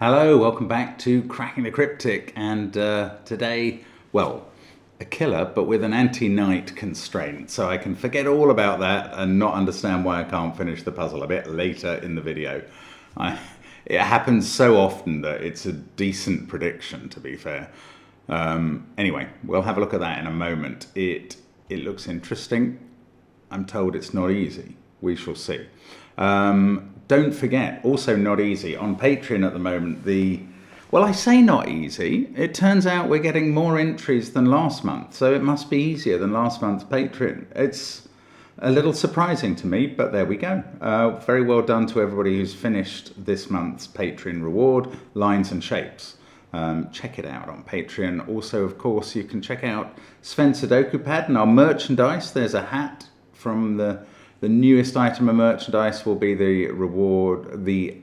Hello, welcome back to Cracking the Cryptic, and today, well, a killer but with an anti-knight constraint, so I can forget all about that and not understand why I can't finish the puzzle a bit later in the video. It happens so often that it's a decent prediction, to be fair. Anyway, we'll have a look at that in a moment. It looks interesting. I'm told it's not easy. We shall see. Don't forget, also not easy, on Patreon at the moment, well, I say not easy, it turns out we're getting more entries than last month, so it must be easier than last month's Patreon. It's a little surprising to me, but there we go. Very well done to everybody who's finished this month's Patreon reward, Lines and Shapes. Check it out on Patreon. Also, of course, you can check out Sven SUDOKU PAD and our merchandise. There's a hat from the newest item of merchandise will be the reward, the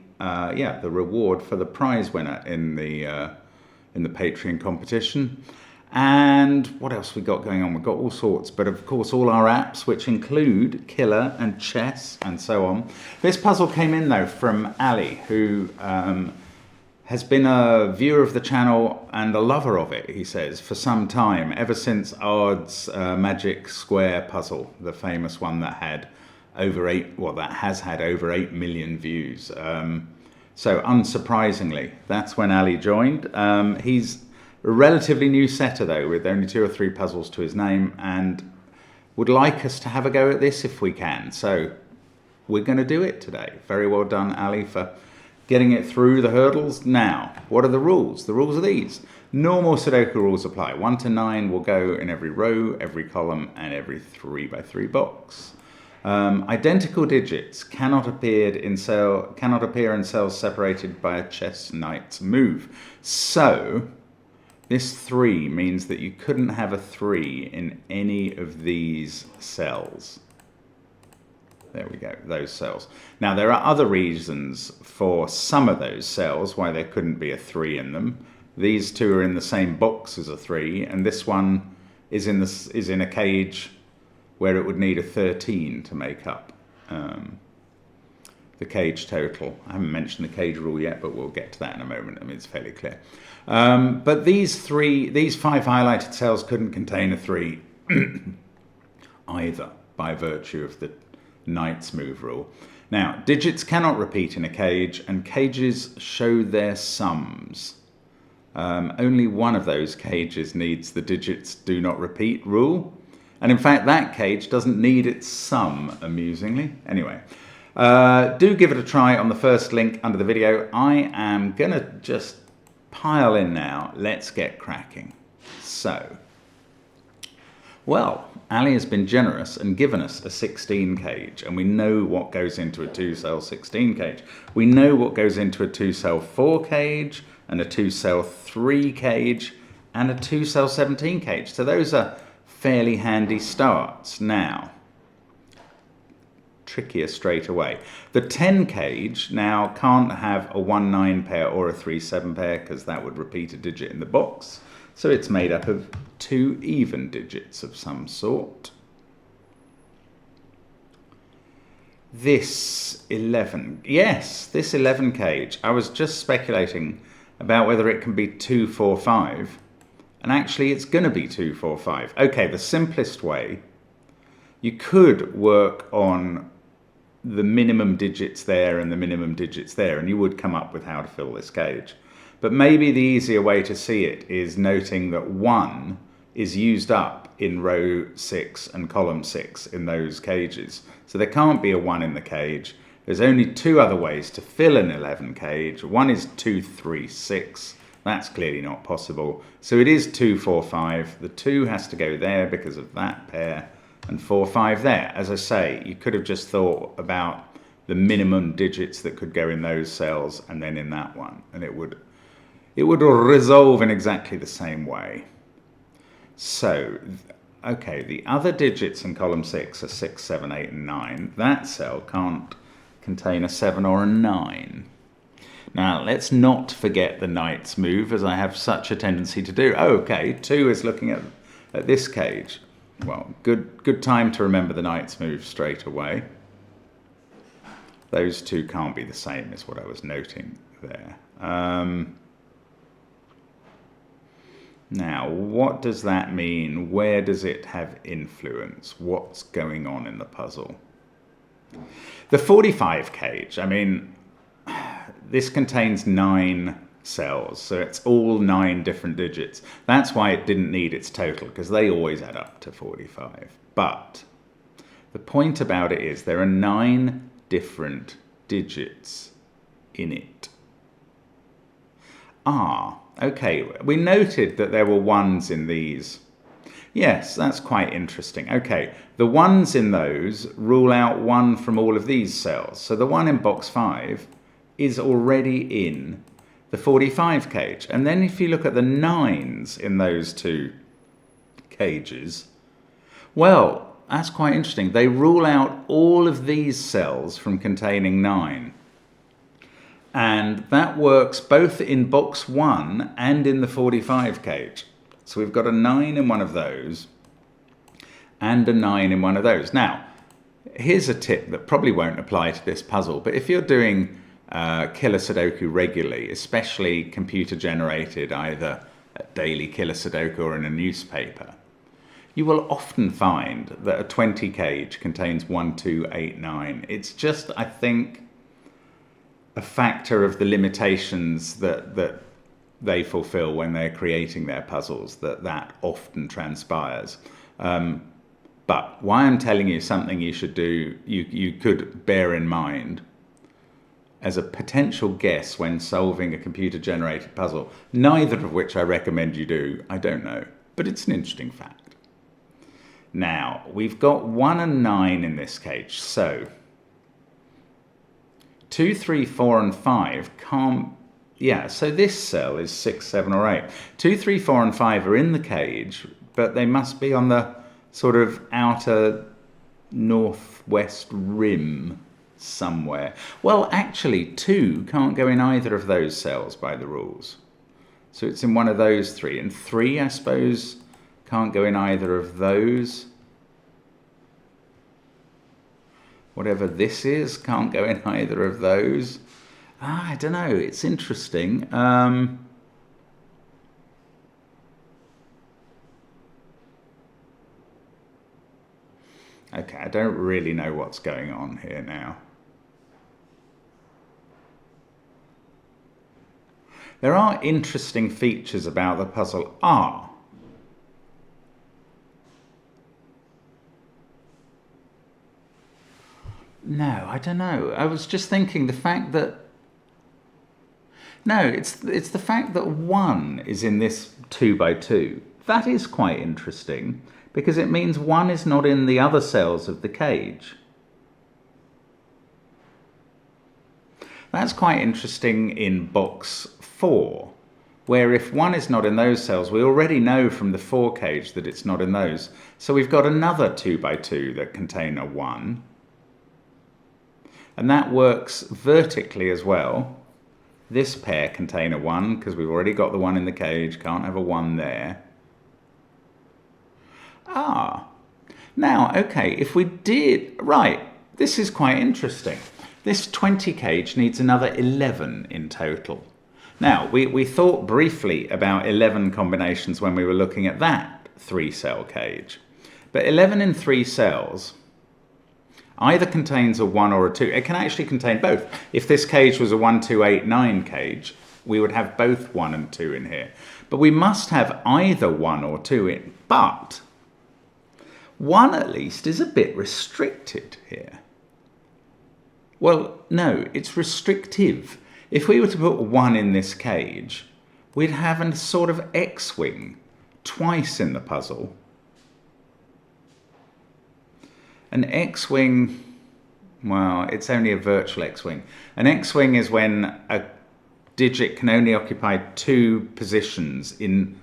reward for the prize winner in the Patreon competition. And what else we got going on? We've got all sorts, but of course all our apps, which include Killer and Chess and so on. This puzzle came in though from Ali, who has been a viewer of the channel and a lover of it, he says, for some time, ever since Ard's Magic Square puzzle, the famous one that had has had over 8 million views. So unsurprisingly, that's when Ali joined. He's a relatively new setter though, with only 2 or 3 puzzles to his name, and would like us to have a go at this if we can. So we're going to do it today. Very well done, Ali, for getting it through the hurdles. Now, what are the rules? The rules are these. Normal Sudoku rules apply. 1 to 9 will go in every row, every column, and every 3x3 box. Identical digits cannot appear in cells separated by a chess knight's move. So this 3 means that you couldn't have a 3 in any of these cells. There we go, those cells. Now there are other reasons for some of those cells why there couldn't be a 3 in them. These 2 are in the same box as a 3, and this one is in a cage where it would need a 13 to make up the cage total. I haven't mentioned the cage rule yet, but we'll get to that in a moment. I mean, it's fairly clear. But these 5 highlighted cells couldn't contain a 3 either, by virtue of the knight's move rule. Now, digits cannot repeat in a cage, and cages show their sums. Only one of those cages needs the digits do not repeat rule. And in fact, that cage doesn't need its sum, amusingly. Anyway, do give it a try on the first link under the video. I am going to just pile in now. Let's get cracking. So, well, Ali has been generous and given us a 16 cage, and we know what goes into a 2-cell 16 cage. We know what goes into a 2-cell 4 cage, and a 2-cell 3 cage, and a 2-cell 17 cage. So those are fairly handy starts. Now, trickier straight away. The 10 cage now can't have a 1-9 pair or a 3-7 pair, because that would repeat a digit in the box. So it's made up of 2 even digits of some sort. This 11, yes, this 11 cage, I was just speculating about whether it can be 2, 4, 5. And actually, it's going to be 2, 4, 5. Okay, the simplest way, you could work on the minimum digits there and the minimum digits there, and you would come up with how to fill this cage. But maybe the easier way to see it is noting that 1 is used up in row 6 and column 6 in those cages. So there can't be a 1 in the cage. There's only 2 other ways to fill an 11 cage. One is 2, 3, 6. That's clearly not possible. So it is 2, 4, 5. The 2 has to go there because of that pair, and 4, 5 there. As I say, you could have just thought about the minimum digits that could go in those cells and then in that one, and it would resolve in exactly the same way. So, okay, the other digits in column 6 are 6, 7, 8, and 9. That cell can't contain a 7 or a 9. Now, let's not forget the knight's move, as I have such a tendency to do. Oh, okay, 2 is looking at this cage. Well, good time to remember the knight's move straight away. Those 2 can't be the same, is what I was noting there. Now, what does that mean? Where does it have influence? What's going on in the puzzle? The 45 cage, I mean, this contains 9 cells, so it's all 9 different digits. That's why it didn't need its total, because they always add up to 45. But the point about it is there are 9 different digits in it. Okay, we noted that there were 1s in these. Yes, that's quite interesting. Okay, the 1s in those rule out 1 from all of these cells. So the 1 in box 5 is already in the 45 cage. And then if you look at the 9s in those 2 cages, well, that's quite interesting. They rule out all of these cells from containing 9. And that works both in box 1 and in the 45 cage. So we've got a 9 in one of those and a 9 in one of those. Now, here's a tip that probably won't apply to this puzzle, but if you're doing killer Sudoku regularly, especially computer generated, either a daily killer Sudoku or in a newspaper, you will often find that a 20 cage contains 1, 2, 8, 9. It's just, I think, a factor of the limitations that they fulfill when they're creating their puzzles, that often transpires. But why I'm telling you something you should do, you could bear in mind as a potential guess when solving a computer-generated puzzle, neither of which I recommend you do, I don't know, but it's an interesting fact. Now, we've got 1 and 9 in this cage, so 2, 3, 4, and 5 can't... Yeah, so this cell is 6, 7, or 8. 2, 3, 4, and 5 are in the cage, but they must be on the sort of outer northwest rim somewhere. Well, actually, 2 can't go in either of those cells by the rules. So it's in one of those 3. And 3, I suppose, can't go in either of those. Whatever this is can't go in either of those. I don't know. It's interesting. Okay, I don't really know what's going on here now. There are interesting features about the puzzle. No, I don't know. I was just thinking the fact that... No, it's the fact that 1 is in this 2 by 2. That is quite interesting, because it means 1 is not in the other cells of the cage. That's quite interesting in box 4, where if 1 is not in those cells, we already know from the 4 cage that it's not in those. So we've got another 2 by 2 that contain a 1. And that works vertically as well. This pair contain a 1, because we've already got the 1 in the cage, can't have a 1 there. Now, okay, if we did... Right, this is quite interesting. This 20 cage needs another 11 in total. Now, we thought briefly about 11 combinations when we were looking at that 3-cell cage. But 11 in 3 cells either contains a 1 or a 2. It can actually contain both. If this cage was a 1, 2, 8, 9 cage, we would have both 1 and 2 in here. But we must have either 1 or 2 in. But 1 at least is a bit restricted here. Well, no, it's restrictive. If we were to put 1 in this cage, we'd have a sort of X-wing twice in the puzzle. An X-wing, well, it's only a virtual X-wing. An X-wing is when a digit can only occupy 2 positions in,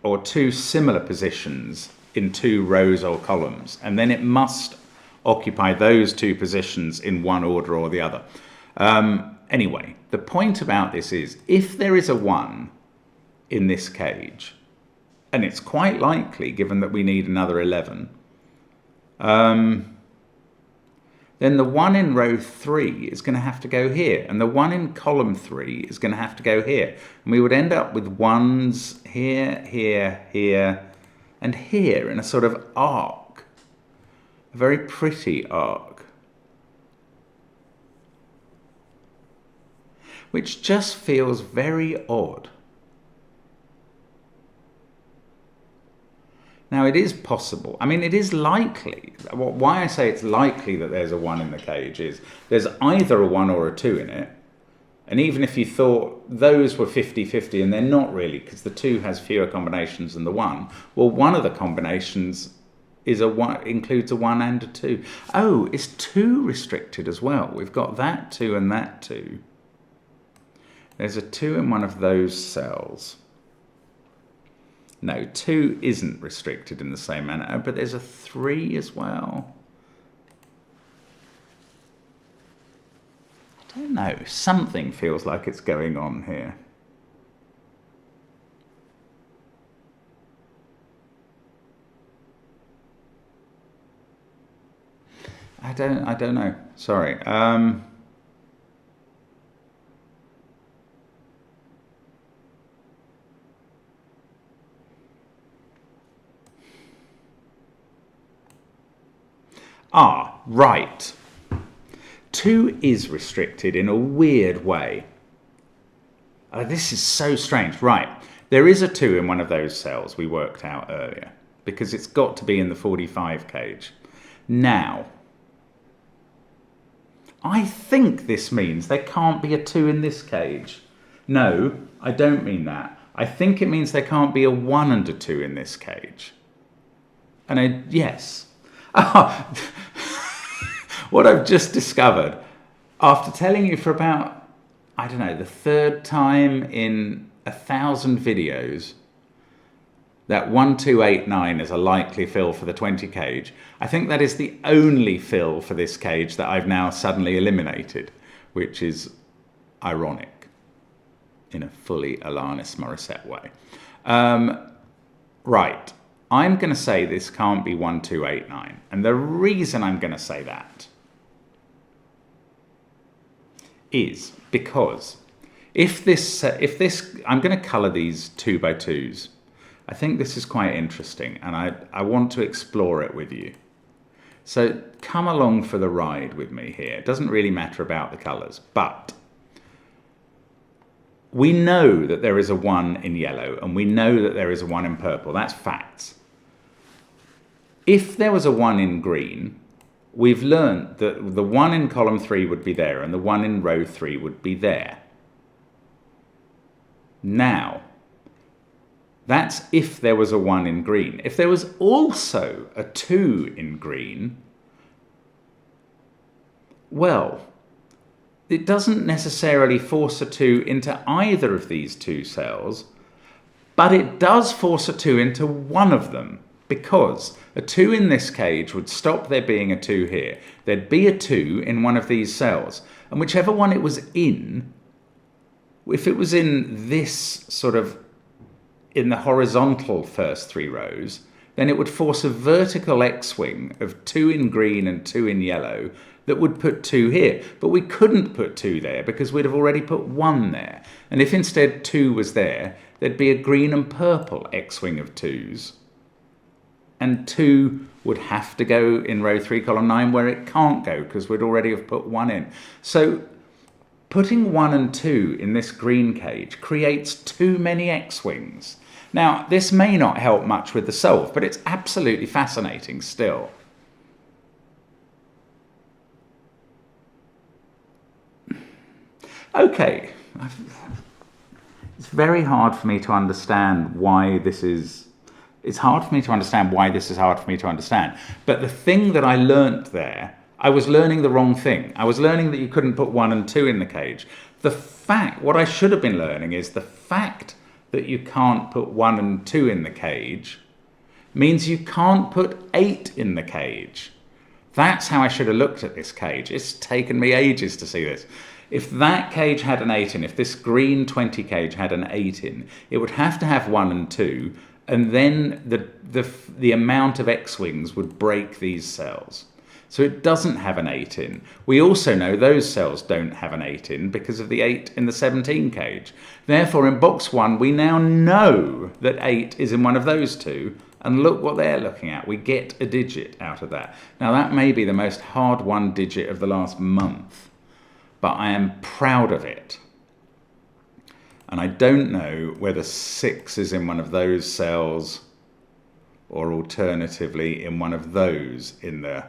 or 2 similar positions in 2 rows or columns, and then it must occupy those 2 positions in one order or the other. Anyway, the point about this is, if there is a 1 in this cage, and it's quite likely, given that we need another 11, then the one in row 3 is going to have to go here, and the one in column 3 is going to have to go here. And we would end up with ones here, here, here, and here in a sort of arc, a very pretty arc, which just feels very odd. Now, it is possible. I mean, it is likely. Why I say it's likely that there's a 1 in the cage is there's either a 1 or a 2 in it. And even if you thought those were 50-50, and they're not really, because the 2 has fewer combinations than the 1, well, one of the combinations is includes a 1 and a 2. Oh, it's 2 restricted as well. We've got that 2 and that 2. There's a 2 in one of those cells. No, 2 isn't restricted in the same manner, but there's a 3 as well. I don't know, something feels like it's going on here. I don't know, sorry. Right. 2 is restricted in a weird way. This is so strange. Right. There is a 2 in one of those cells we worked out earlier, because it's got to be in the 45 cage. Now, I think this means there can't be a 2 in this cage. No, I don't mean that. I think it means there can't be a 1 and a 2 in this cage. And yes. What I've just discovered, after telling you for about, I don't know, the 3rd time in 1,000 videos that 1289 is a likely fill for the 20 cage, I think that is the only fill for this cage that I've now suddenly eliminated, which is ironic in a fully Alanis Morissette way. Right. I'm going to say this can't be 1289. And the reason I'm going to say that is because if this, I'm going to colour these 2x2s. I think this is quite interesting, and I want to explore it with you. So come along for the ride with me here. It doesn't really matter about the colours, but we know that there is a 1 in yellow, and we know that there is a 1 in purple. That's facts. If there was a 1 in green, we've learned that the 1 in column 3 would be there and the 1 in row 3 would be there. Now, that's if there was a 1 in green. If there was also a 2 in green, well, it doesn't necessarily force a 2 into either of these 2 cells, but it does force a 2 into one of them, because a 2 in this cage would stop there being a 2 here. There'd be a 2 in one of these cells, and whichever one it was in, if it was in this sort of, in the horizontal first 3 rows, then it would force a vertical X-wing of 2 in green and 2 in yellow that would put 2 here. But we couldn't put 2 there because we'd have already put 1 there. And if instead 2 was there, there'd be a green and purple X-wing of 2s. And 2 would have to go in row 3, column 9, where it can't go because we'd already have put 1 in. So putting 1 and 2 in this green cage creates too many X-wings. Now, this may not help much with the solve, but it's absolutely fascinating still. Okay, it's very hard for me to understand why this is... It's hard for me to understand why this is hard for me to understand. But the thing that I learnt there, I was learning the wrong thing. I was learning that you couldn't put 1 and 2 in the cage. What I should have been learning is the fact that you can't put 1 and 2 in the cage means you can't put 8 in the cage. That's how I should have looked at this cage. It's taken me ages to see this. If that cage had an 8 in, if this green 20 cage had an 8 in, it would have to have 1 and 2, and then the amount of X-wings would break these cells. So it doesn't have an 8 in. We also know those cells don't have an 8 in because of the 8 in the 17 cage. Therefore, in box 1, we now know that 8 is in one of those two. And look what they're looking at. We get a digit out of that. Now, that may be the most hard-won digit of the last month, but I am proud of it. And I don't know whether 6 is in one of those cells or alternatively in one of those in the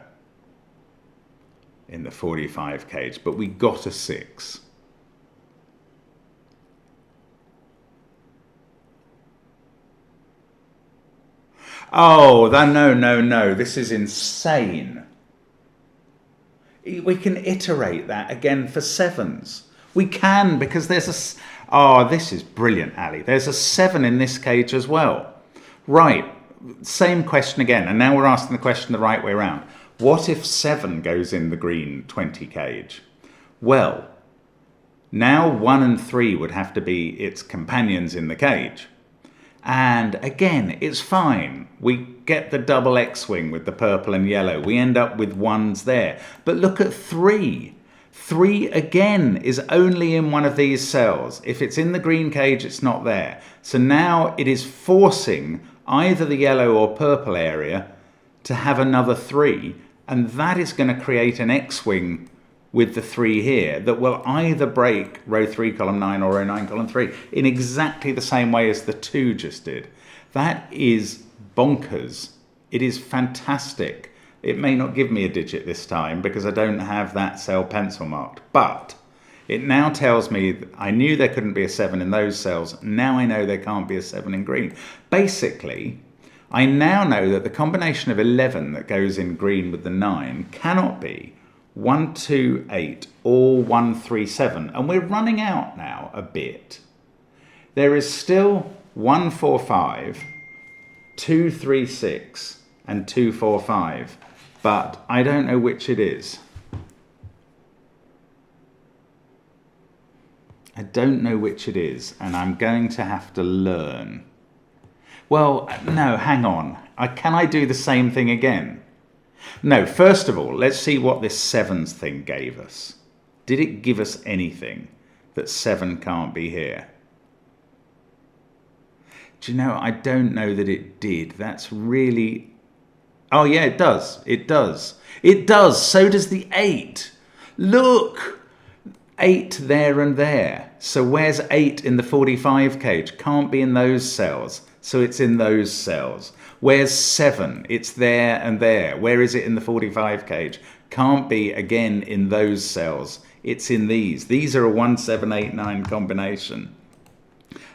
45 cage, but we got a 6. Oh, no, this is insane. We can iterate that again for 7s. We can, because there's a... Oh, this is brilliant, Ali. There's a 7 in this cage as well. Right, same question again, and now we're asking the question the right way around. What if 7 goes in the green 20 cage? Well, now 1 and 3 would have to be its companions in the cage. And again, it's fine. We get the double X-wing with the purple and yellow. We end up with 1s there. But look at 3. 3 again is only in one of these cells. If it's in the green cage, it's not there. So now it is forcing either the yellow or purple area to have another 3. And that is going to create an X-wing with the 3 here that will either break row 3, column 9 or row 9, column 3 in exactly the same way as the 2 just did. That is bonkers. It is fantastic. It may not give me a digit this time because I don't have that cell pencil marked, but it now tells me I knew there couldn't be a 7 in those cells. Now I know there can't be a 7 in green. Basically, I now know that the combination of 11 that goes in green with the 9 cannot be 1, 2, 8 or 1, 3, 7. And we're running out now a bit. There is still 1, 4, 5, 2, 3, 6 and 2, 4, 5. But I don't know which it is. I don't know which it is, and I'm going to have to learn. Well, no, hang on. Can I do the same thing again? No, first of all, let's see what this 7s thing gave us. Did it give us anything that 7 can't be here? Do you know, I don't know that it did. That's really... Oh, yeah, it does. It does. It does. So does the 8. Look! 8 there and there. So where's 8 in the 45 cage? Can't be in those cells. So it's in those cells. Where's 7? It's there and there. Where is it in the 45 cage? Can't be, again, in those cells. It's in these. These are a 1, 7, 8, 9 combination.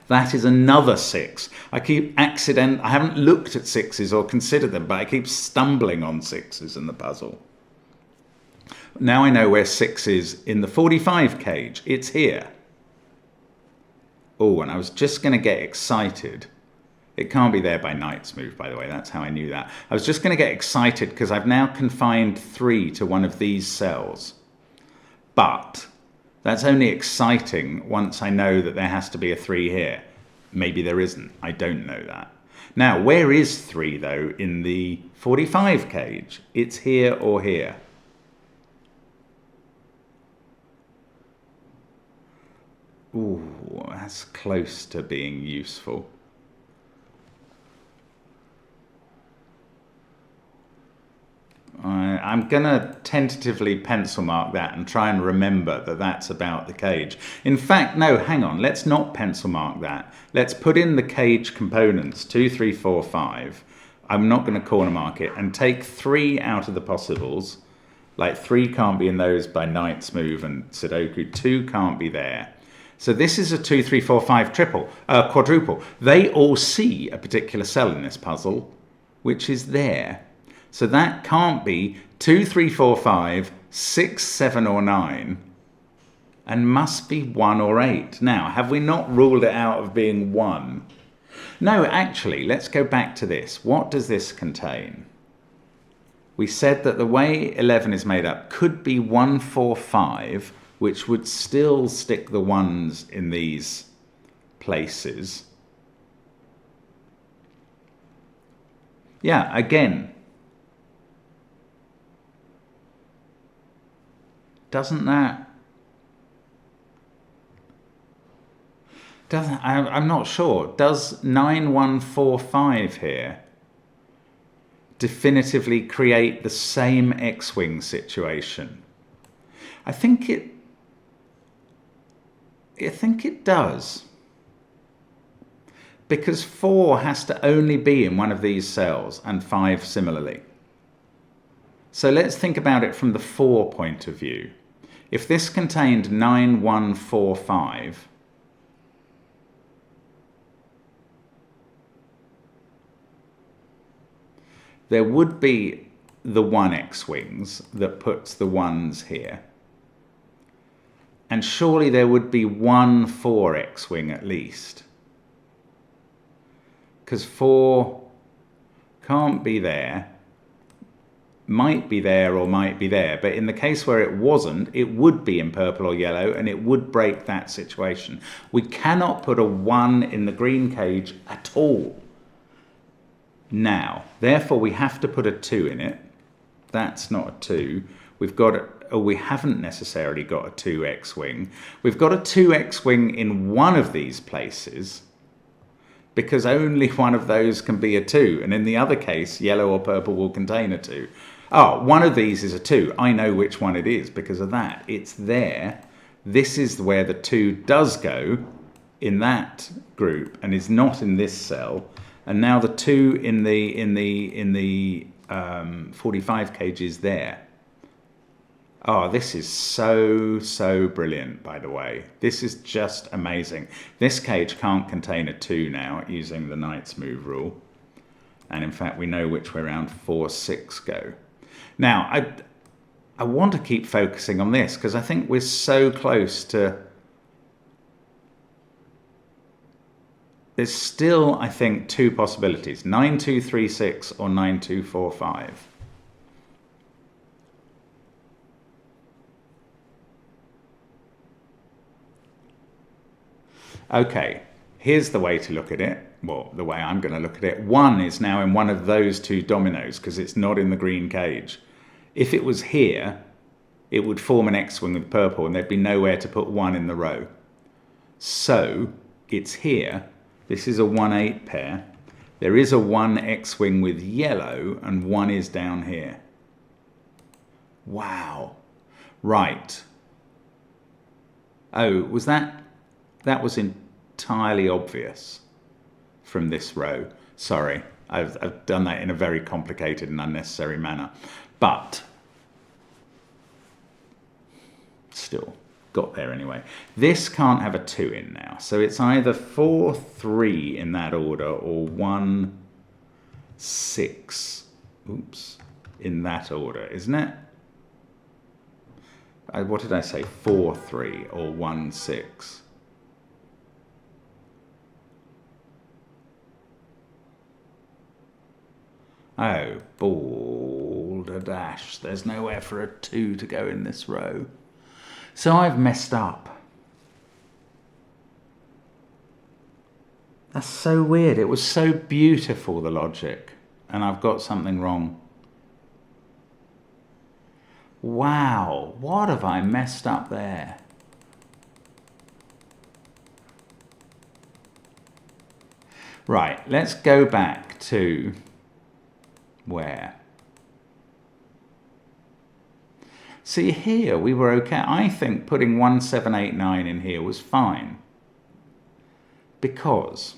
That is another 6. I haven't looked at 6s or considered them, but I keep stumbling on 6s in the puzzle. Now I know where 6 is in the 45 cage. It's here. Oh, and I was just going to get excited. It can't be there by knight's move, by the way. That's how I knew that. I was just going to get excited because I've now confined 3 to one of these cells. But that's only exciting once I know that there has to be a 3 here. Maybe there isn't. I don't know that. Now, where is 3, though, in the 45 cage? It's here or here. Ooh, that's close to being useful. I'm going to tentatively pencil mark that and try and remember that that's about the cage. In fact, no, hang on. Let's not pencil mark that. Let's put in the cage components, 2, 3, 4, 5. I'm not going to corner mark it, and take 3 out of the possibles. Like 3 can't be in those by knight's move and Sudoku. 2 can't be there. So this is a 2, 3, 4, 5 quadruple. They all see a particular cell in this puzzle, which is there. So that can't be 2, 3, 4, 5, 6, 7 or 9 and must be 1 or 8. Now, have we not ruled it out of being 1? No, actually, let's go back to this. What does this contain? We said that the way 11 is made up could be 1, 4, 5, which would still stick the 1s in these places. Yeah, again, Doesn't that... I'm not sure. Does 9145 here definitively create the same X-wing situation? I think it does. Because 4 has to only be in one of these cells, and 5 similarly. So let's think about it from the 4 point of view. If this contained 9145, there would be the 1 X-wings that puts the 1s here. And surely there would be 1 4 X-wing at least. Because 4 can't be there, might be there or might be there, but in the case where it wasn't, it would be in purple or yellow, and it would break that situation. We cannot put a 1 in the green cage at all now. Therefore, we have to put a 2 in it. That's not a 2. We've got we haven't necessarily got a 2 X-wing. We've got a 2 X-wing in one of these places, because only one of those can be a 2. And in the other case, yellow or purple will contain a 2. Oh, one of these is a 2. I know which one it is because of that. It's there. This is where the 2 does go in that group and is not in this cell. And now the 2 in the 45 cage is there. Oh, this is so brilliant, by the way. This is just amazing. This cage can't contain a 2 now using the Knight's Move rule. And in fact, we know which way around 4, 6 go. Now, I want to keep focusing on this because I think we're so close to... There's still, I think, 2 possibilities. 9236 or 9245. Okay, here's the way to look at it. Well, the way I'm going to look at it. 1 is now in one of those 2 dominoes because it's not in the green cage. If it was here, it would form an X-wing with purple and there'd be nowhere to put 1 in the row. So, it's here. This is a 1-8 pair. There is a 1 X-wing with yellow and 1 is down here. Wow. Right. Oh, was that... That was entirely obvious from this row. Sorry, I've done that in a very complicated and unnecessary manner. But still, got there anyway. This can't have a 2 in now. So it's either 4, 3 in that order or 1, 6. Oops, in that order, isn't it? What did I say? 4, 3 or 1, 6. Oh, balderdash. There's nowhere for a 2 to go in this row. So I've messed up. That's so weird. It was so beautiful, the logic. And I've got something wrong. Wow, what have I messed up there? Right, let's go back to... Where? See, here we were okay. I think putting 1789 in here was fine. Because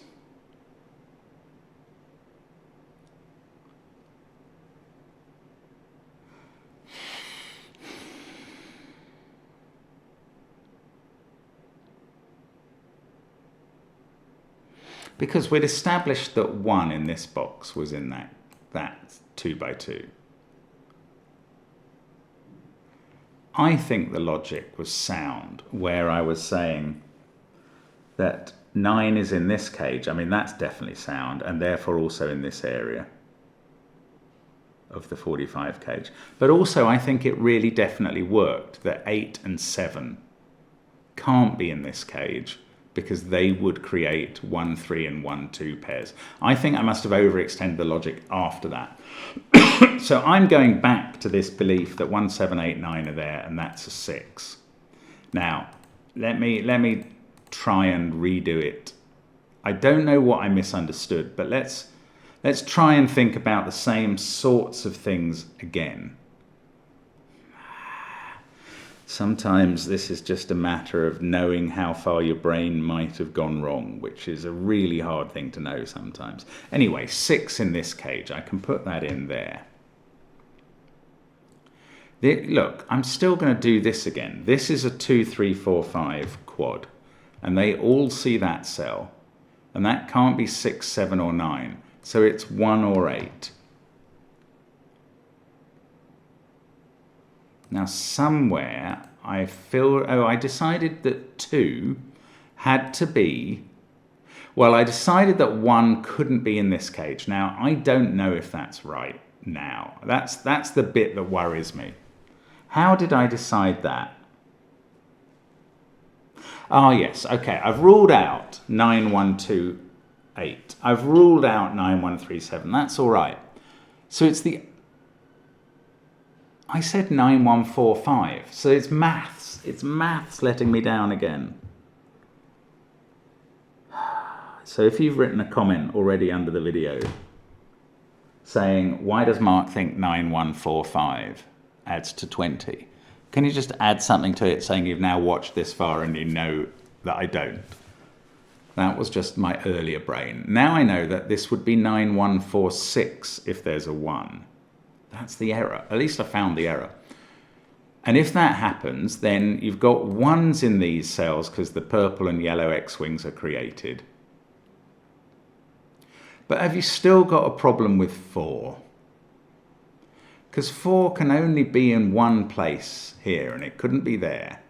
we'd established that 1 in this box was in that 2 by 2. I think the logic was sound where I was saying that 9 is in this cage. I mean, that's definitely sound, and therefore also in this area of the 45 cage. But also I think it really definitely worked that 8 and 7 can't be in this cage because they would create 1, 3 and 1, 2 pairs. I think I must have overextended the logic after that. So I'm going back to this belief that 1, 7, 8, 9 are there, and that's a 6. Now, let me try and redo it. I don't know what I misunderstood, but let's try and think about the same sorts of things again. Sometimes this is just a matter of knowing how far your brain might have gone wrong, which is a really hard thing to know sometimes. Anyway, 6 in this cage, I can put that in there. Look, I'm still going to do this again. This is a 2, 3, 4, 5 quad, and they all see that cell, and that can't be 6, 7 or 9, so it's 1 or 8. Now somewhere I decided that 2 had to be, well, I decided that 1 couldn't be in this cage. Now, I don't know if that's right now. That's the bit that worries me. How did I decide that? Oh yes, okay, I've ruled out 9, 1, 2, 8. I've ruled out 9, 1, 3, 7. That's all right. So it's I said 9, 1, 4, 5. So it's maths. It's maths letting me down again. So if you've written a comment already under the video saying, why does Mark think 9, 1, 4, 5 adds to 20? Can you just add something to it saying you've now watched this far and you know that I don't? That was just my earlier brain. Now I know that this would be 9, 1, 4, 6 if there's a 1. That's the error. At least I found the error. And if that happens, then you've got 1s in these cells because the purple and yellow X-wings are created. But have you still got a problem with 4? Because 4 can only be in one place here, and it couldn't be there.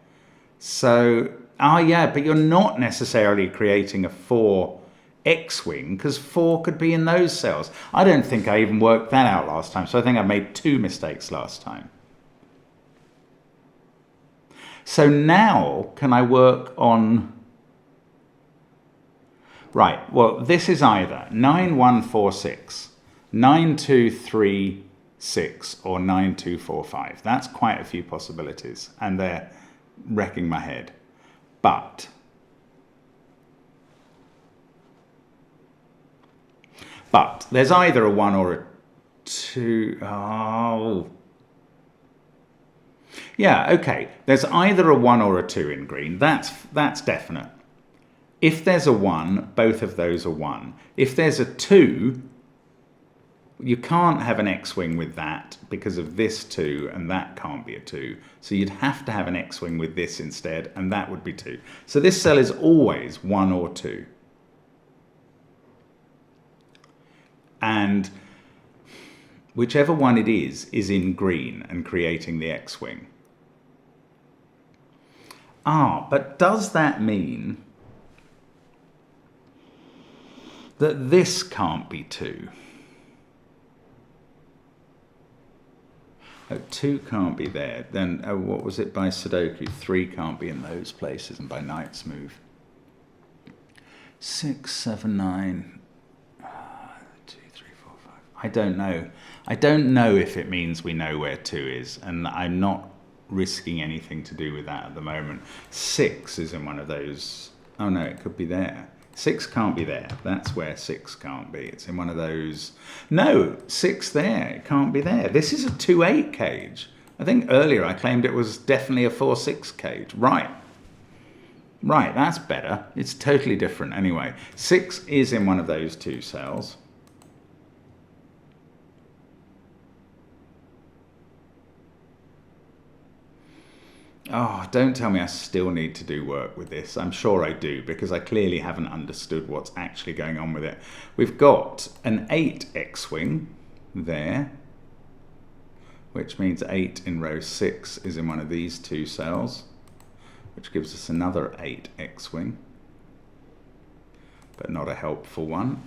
So, yeah, but you're not necessarily creating a 4 X-wing, because 4 could be in those cells. I don't think I even worked that out last time, so I think I made 2 mistakes last time. So now, can I work on... Right, well, this is either 9, 1, 4, 6, 9, 2, 3, 6, or 9, 2, 4, 5. That's quite a few possibilities, and they're wrecking my head. But... there's either a 1 or a 2. Oh. Yeah, okay. There's either a 1 or a 2 in green. That's definite. If there's a 1, both of those are 1. If there's a 2, you can't have an X-wing with that because of this 2, and that can't be a 2. So you'd have to have an X-wing with this instead, and that would be 2. So this cell is always 1 or 2. And whichever one it is in green and creating the X-wing. But does that mean that this can't be 2? Oh, 2 can't be there. Then, what was it by Sudoku? 3 can't be in those places, and by Knight's Move. 6, 7, 9... I don't know. I don't know if it means we know where 2 is, and I'm not risking anything to do with that at the moment. 6 is in one of those. Oh no, it could be there. 6 can't be there. That's where 6 can't be. It's in one of those. No, 6 there. It can't be there. This is a 2-8 cage. I think earlier I claimed it was definitely a 4-6 cage. Right. Right, that's better. It's totally different anyway. 6 is in one of those 2 cells. Oh, don't tell me I still need to do work with this. I'm sure I do, because I clearly haven't understood what's actually going on with it. We've got an 8 X-wing there, which means 8 in row 6 is in one of these 2 cells, which gives us another 8 X-wing, but not a helpful one.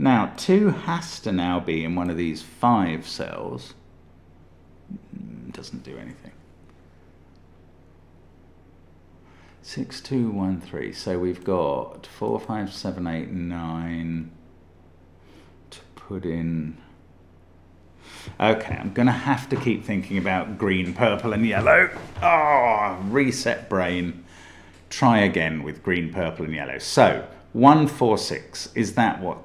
Now, 2 has to now be in one of these 5 cells. Doesn't do anything. 6, 2, 1, 3. So we've got 4, 5, 7, 8, 9 to put in. Okay, I'm going to have to keep thinking about green, purple, and yellow. Oh, reset brain. Try again with green, purple, and yellow. So 1, 4, 6. Is that what?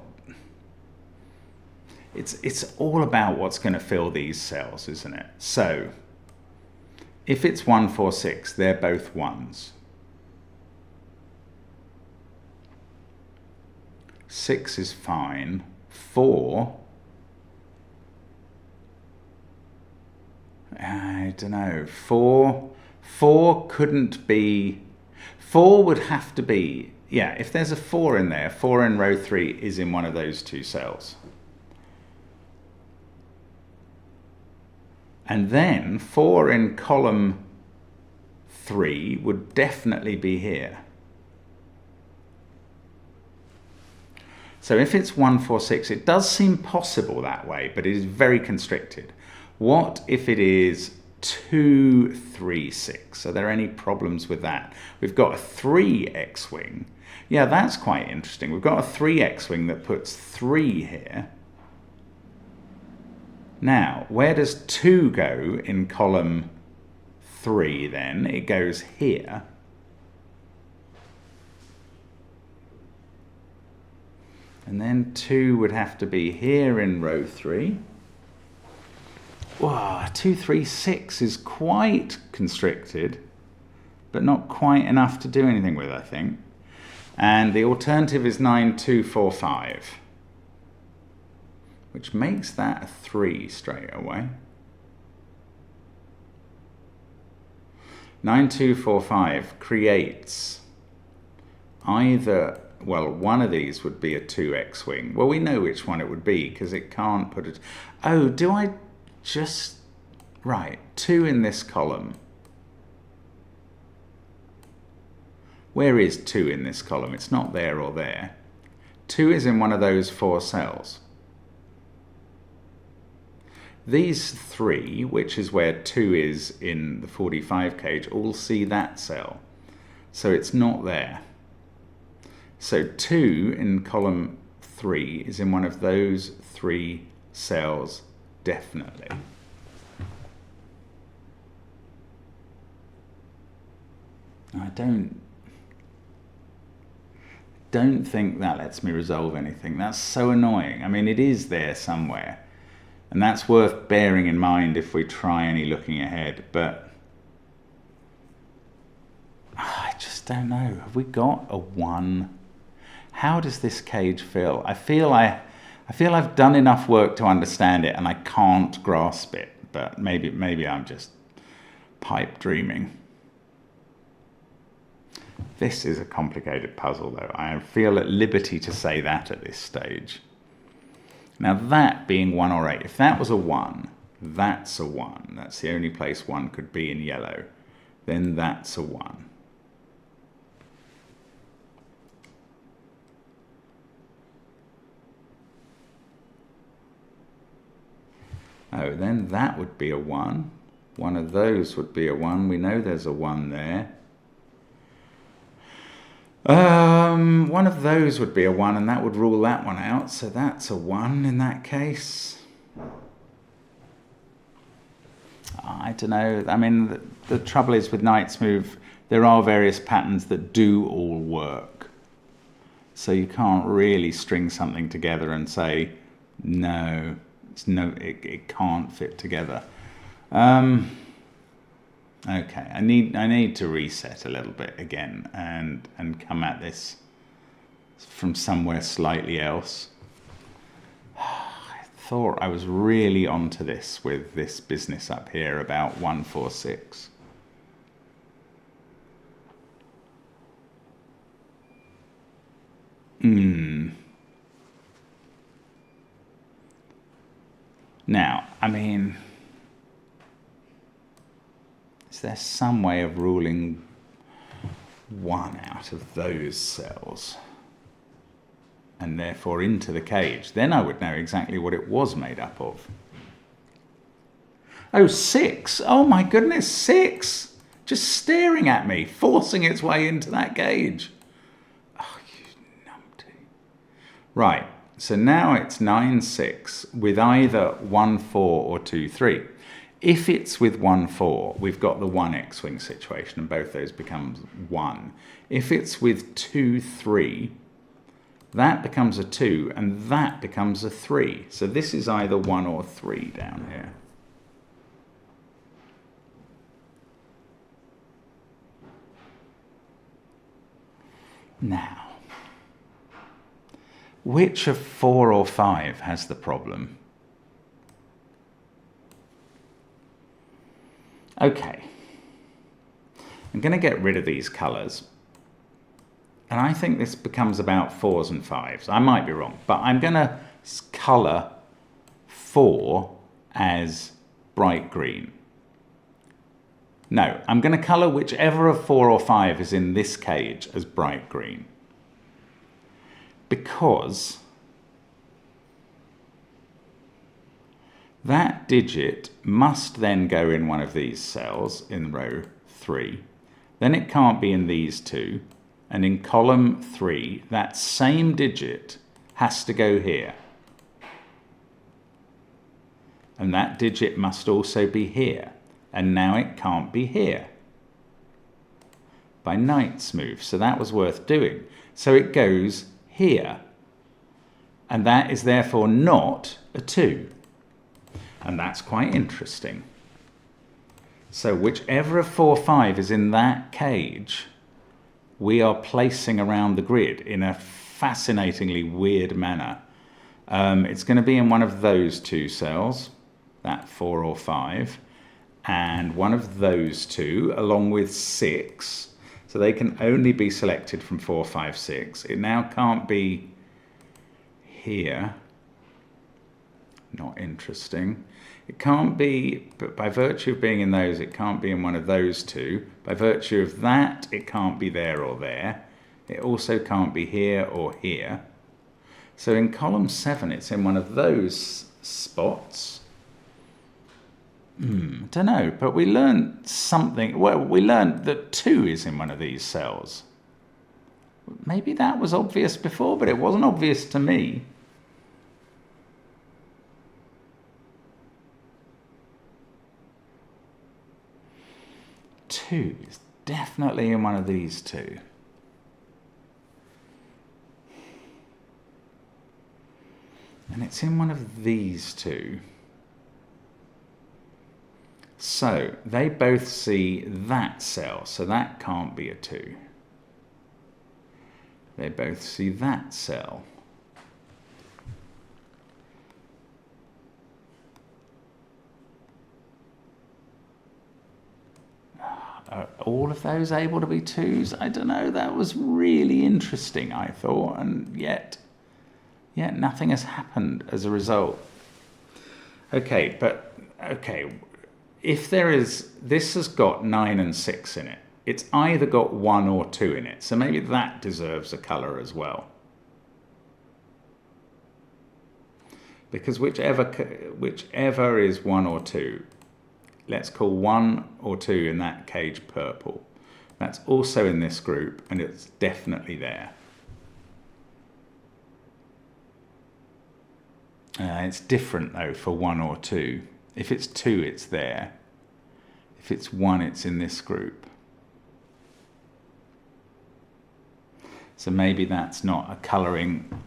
It's all about what's going to fill these cells, isn't it? So if it's 1, 4, 6, they're both ones. 6 is fine. 4, I don't know. 4 couldn't be. 4 would have to be, yeah, if there's a 4 in there, 4 in row 3 is in one of those two cells. And then 4 in column 3 would definitely be here. So if it's 1, 4, 6, it does seem possible that way, but it is very constricted. What if it is 2, 3, 6? Are there any problems with that? We've got a 3 X-wing. Yeah, that's quite interesting. We've got a 3 X-wing that puts 3 here. Now, where does 2 go in column 3 then? It goes here. And then 2 would have to be here in row 3. Wow, 2, 3, 6 is quite constricted, but not quite enough to do anything with, I think. And the alternative is 9, 2, 4, 5. Which makes that a 3 straight away. 9, 2, 4, 5 creates either, well, one of these would be a 2 X-wing. Well, we know which one it would be because it can't put it. Oh, do I just, right, 2 in this column. Where is 2 in this column? It's not there or there. 2 is in one of those 4 cells. These 3, which is where 2 is in the 45 cage, all see that cell. So it's not there. So 2 in column 3 is in one of those 3 cells, definitely. I don't think that lets me resolve anything. That's so annoying. I mean, it is there somewhere. And that's worth bearing in mind if we try any looking ahead. But I just don't know. Have we got a 1? How does this cage feel? I feel I've done enough work to understand it and I can't grasp it. But maybe I'm just pipe dreaming. This is a complicated puzzle, though. I feel at liberty to say that at this stage. Now, that being 1 or 8, if that was a 1, that's a 1. That's the only place 1 could be in yellow. Then that's a 1. Oh, then that would be a 1. One of those would be a 1. We know there's a 1 there. One of those would be a 1, and that would rule that one out. So that's a 1 in that case. I don't know. I mean, the trouble is with Knight's Move, there are various patterns that do all work. So you can't really string something together and say, no, it can't fit together. Okay, I need to reset a little bit again and come at this from somewhere slightly else. I thought I was really onto this with this business up here about 1, 4, 6. Now, I mean, is there some way of ruling 1 out of those cells and therefore into the cage? Then I would know exactly what it was made up of. Oh, 6. Oh my goodness, 6. just staring at me, forcing its way into that gauge. Oh, you numpty. Right, so now it's 9-6 with either 1-4 or 2-3. If it's with 1-4, we've got the 1 X-wing situation, and both those becomes 1. If it's with 2-3, that becomes a 2, and that becomes a 3. So this is either 1 or 3 down here. Now, which of 4 or 5 has the problem? Okay, I'm going to get rid of these colours, and I think this becomes about 4s and 5s. I might be wrong, but I'm going to colour 4 as bright green. No, I'm going to colour whichever of 4 or 5 is in this cage as bright green, because that digit must then go in one of these cells in row 3. Then it can't be in these two. And in column 3, that same digit has to go here. And that digit must also be here. And now it can't be here. By Knight's move. So that was worth doing. So it goes here. And that is therefore not a 2. And that's quite interesting. So whichever of 4, 5 is in that cage, we are placing around the grid in a fascinatingly weird manner. It's going to be in one of those 2 cells, that 4 or 5, and one of those 2, along with 6. So they can only be selected from 4, 5, 6. It now can't be here. Not interesting. It can't be, but by virtue of being in those, it can't be in one of those 2. By virtue of that, it can't be there or there. It also can't be here or here. So in column 7, it's in one of those spots. Don't know, but we learned something. Well, we learned that 2 is in one of these cells. Maybe that was obvious before, but it wasn't obvious to me. Two is definitely in one of these 2. And it's in one of these 2. So they both see that cell, so that can't be a 2. They both see that cell. Are all of those able to be 2s? I don't know. That was really interesting, I thought, and yet nothing has happened as a result. Okay, if there is, this has got 9 and 6 in it. It's either got 1 or 2 in it, so maybe that deserves a colour as well. Because whichever is 1 or 2, let's call 1 or 2 in that cage purple. That's also in this group, and it's definitely there. It's different, though, for 1 or 2. If it's 2, it's there. If it's 1, it's in this group. So maybe that's not a colouring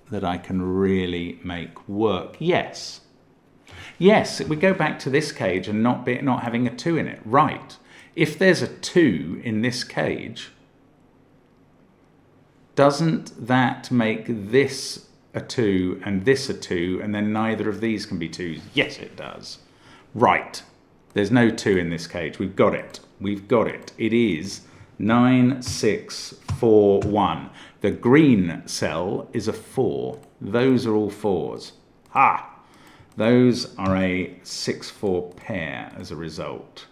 that I can really make work. Yes. Yes, we go back to this cage and not having a 2 in it. Right. If there's a 2 in this cage, doesn't that make this a 2 and this a 2, and then neither of these can be 2s? Yes, it does. Right. There's no 2 in this cage. We've got it. We've got it. It is 9, 6, 4, 1. The green cell is a 4. Those are all 4s. Ha! Those are a 6-4 pair as a result.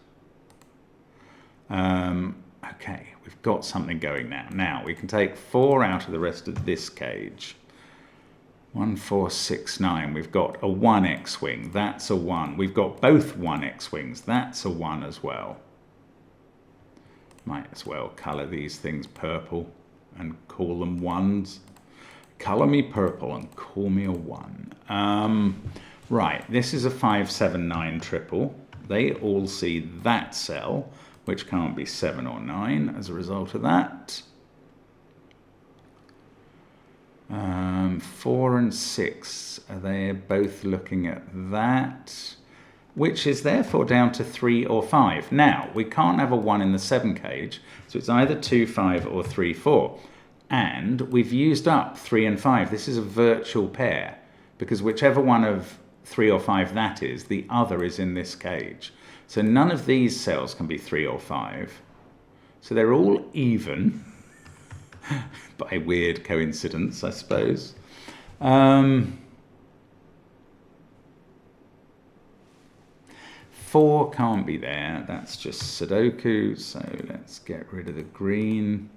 Okay, we've got something going now. Now, we can take 4 out of the rest of this cage. 1, 4, 6, 9. We've got a 1 X-wing. That's a 1. We've got both 1 X-wings. That's a 1 as well. Might as well colour these things purple and call them ones. Colour me purple and call me a one. Right, this is a 579 triple. They all see that cell, which can't be 7 or 9 as a result of that. 4 and 6, they're both looking at that, which is therefore down to 3 or 5. Now, we can't have a 1 in the 7 cage, so it's either 2, 5 or 3, 4. And we've used up 3 and 5. This is a virtual pair, because whichever one of 3 or 5 that is, the other is in this cage. So none of these cells can be 3 or 5. So they're all even, by weird coincidence, I suppose. 4 can't be there. That's just Sudoku. So let's get rid of the green.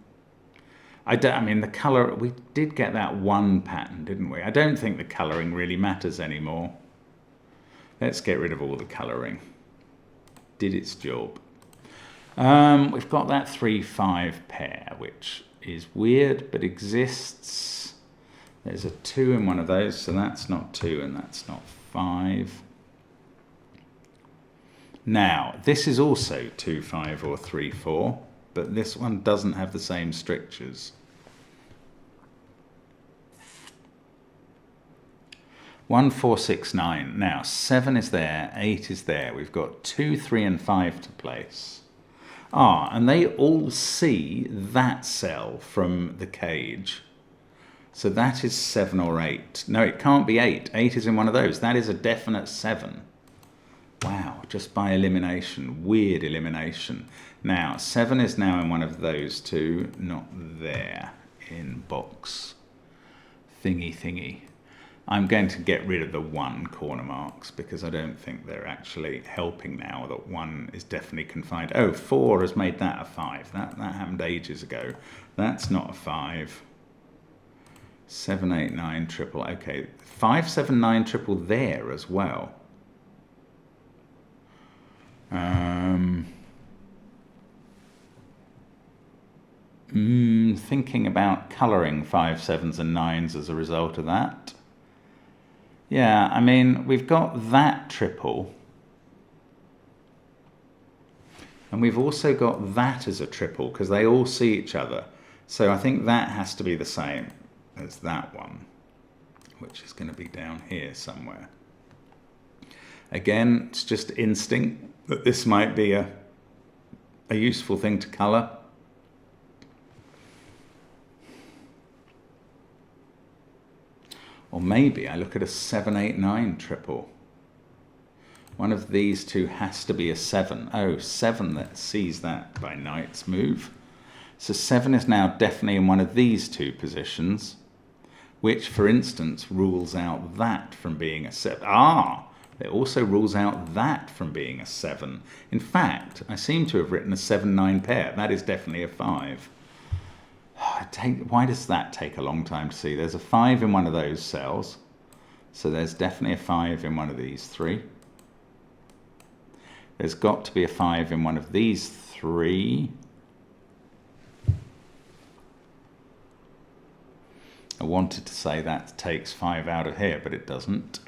I mean, the colour, we did get that one pattern, didn't we? I don't think the colouring really matters anymore. Let's get rid of all the colouring. Did its job. We've got that 3-5 pair, which is weird, but exists. There's a 2 in one of those, so that's not 2 and that's not 5. Now, this is also 2, 5 or 3, 4, but this one doesn't have the same strictures. 1, 4, 6, 9. Now, 7 is there, 8 is there. We've got 2, 3 and 5 to place. And they all see that cell from the cage. So that is 7 or 8. No, it can't be 8. 8 is in one of those. That is a definite 7. Wow, just by elimination. Weird elimination. Now, 7 is now in one of those two, not there, in box thingy. I'm going to get rid of the 1 corner marks because I don't think they're actually helping now that 1 is definitely confined. Oh, 4 has made that a 5. That happened ages ago. That's not a 5. 7, 8, 9, triple. Okay, 5, 7, 9, triple there as well. Thinking about colouring 5, 7s and 9s as a result of that. Yeah, I mean, we've got that triple. And we've also got that as a triple because they all see each other. So I think that has to be the same as that one, which is going to be down here somewhere. Again, it's just instinct that this might be a useful thing to colour. Or maybe I look at a 7, 8, 9 triple. One of these two has to be a 7. Oh, 7 that sees that by knight's move. So 7 is now definitely in one of these two positions, which, for instance, rules out that from being a 7. It also rules out that from being a 7. In fact, I seem to have written a 7, 9 pair. That is definitely a 5. Why does that take a long time to see? There's a 5 in one of those cells. So there's definitely a 5 in one of these 3. There's got to be a 5 in one of these 3. I wanted to say that takes 5 out of here, but it doesn't.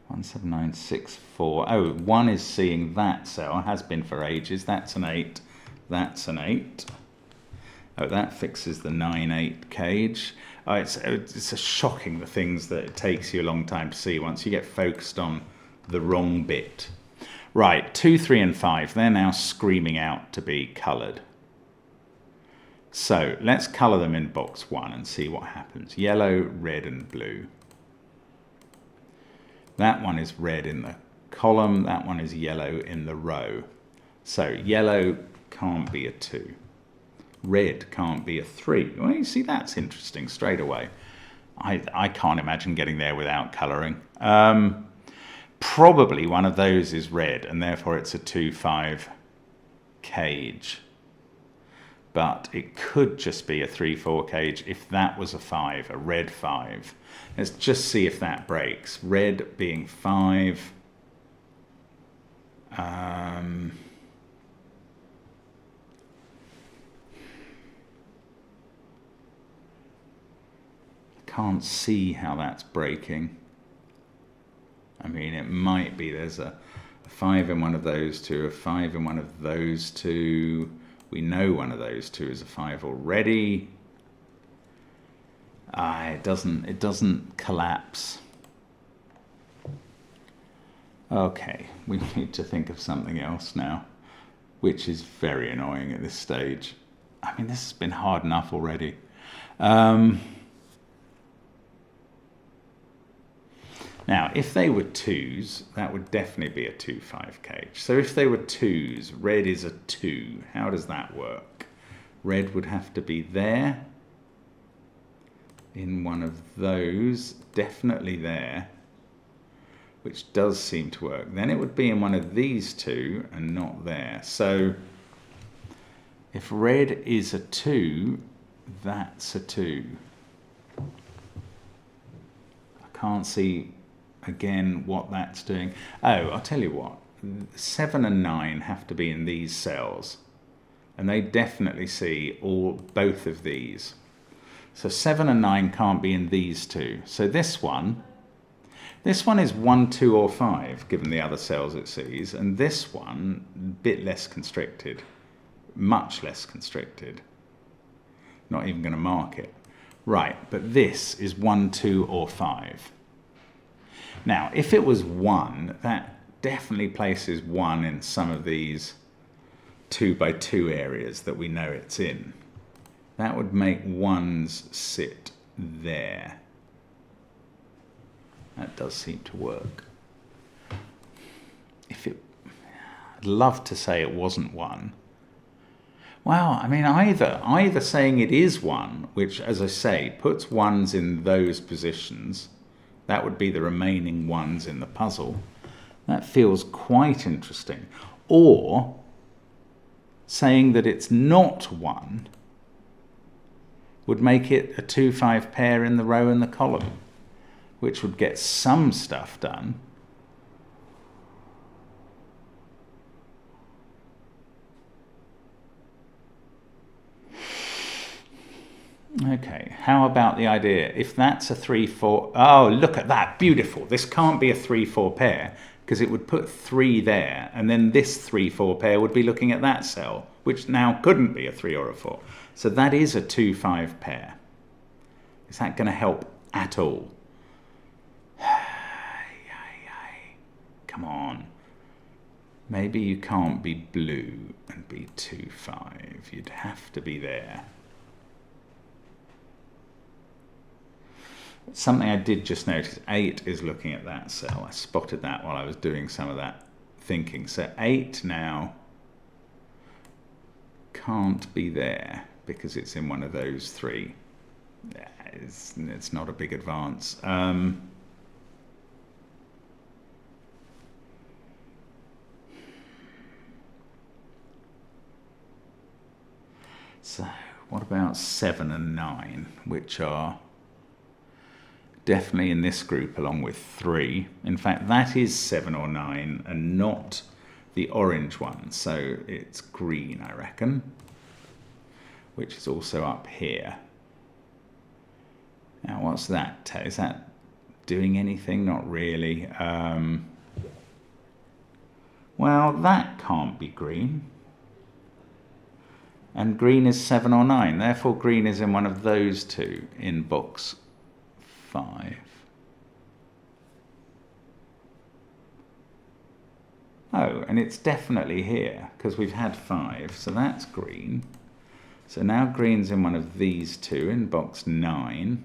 1, 7, 9, 6, 4. Oh, 1 is seeing that cell, has been for ages. That's an 8. That's an 8. Oh, that fixes the 9, 8 cage. Oh, it's a shocking the things that it takes you a long time to see once you get focused on the wrong bit. Right, 2, 3 and 5. They're now screaming out to be coloured. So let's colour them in box 1 and see what happens. Yellow, red and blue. That one is red in the column, that one is yellow in the row. So yellow can't be a 2. Red can't be a 3. Well, you see, that's interesting straight away. I can't imagine getting there without colouring. Probably one of those is red, and therefore it's a 2, 5 cage. But it could just be a 3, 4 cage if that was a 5, a red 5. Let's just see if that breaks. Red being 5. Can't see how that's breaking. I mean, it might be there's a 5 in one of those two, a 5 in one of those two. We know one of those two is a 5 already. It doesn't collapse. Okay, we need to think of something else now, which is very annoying at this stage. I mean, this has been hard enough already. Now, if they were 2s, that would definitely be a 2-5 cage. So if they were 2s, red is a 2. How does that work? Red would have to be there, in one of those, definitely there, which does seem to work. Then it would be in one of these two and not there. So if red is a 2, that's a 2. I can't see again what that's doing. Oh, I'll tell you what, 7 and 9 have to be in these cells, and they definitely see both of these. So 7 and 9 can't be in these two. So this one is 1, 2 or 5 given the other cells it sees, and this one a bit less constricted, much less constricted. Not even going to mark it. Right, but this is 1, 2 or 5. Now, if it was 1, that definitely places 1 in some of these 2 by 2 areas that we know it's in. That would make 1s sit there. That does seem to work. I'd love to say it wasn't 1. Well, I mean, either saying it is 1, which, as I say, puts 1s in those positions. That would be the remaining 1s in the puzzle. That feels quite interesting. Or saying that it's not 1 would make it a 2-5 pair in the row and the column, which would get some stuff done. Okay, how about the idea, if that's a 3-4, oh, look at that, beautiful. This can't be a 3-4 pair, because it would put 3 there, and then this 3-4 pair would be looking at that cell, which now couldn't be a 3 or a 4. So that is a 2-5 pair. Is that going to help at all? Come on. Maybe you can't be blue and be 2-5. You'd have to be there. Something I did just notice, 8 is looking at that cell. I spotted that while I was doing some of that thinking. So 8 now can't be there because it's in one of those 3. It's not a big advance. So what about 7 and 9, which are definitely in this group along with 3. In fact, that is 7 or 9 and not the orange one. So it's green, I reckon, which is also up here. Now, what's that? Is that doing anything? Not really. Well, that can't be green. And green is 7 or 9. Therefore, green is in one of those two in box 5. Oh, and it's definitely here because we've had 5, so that's green. So now green's in one of these two in box 9.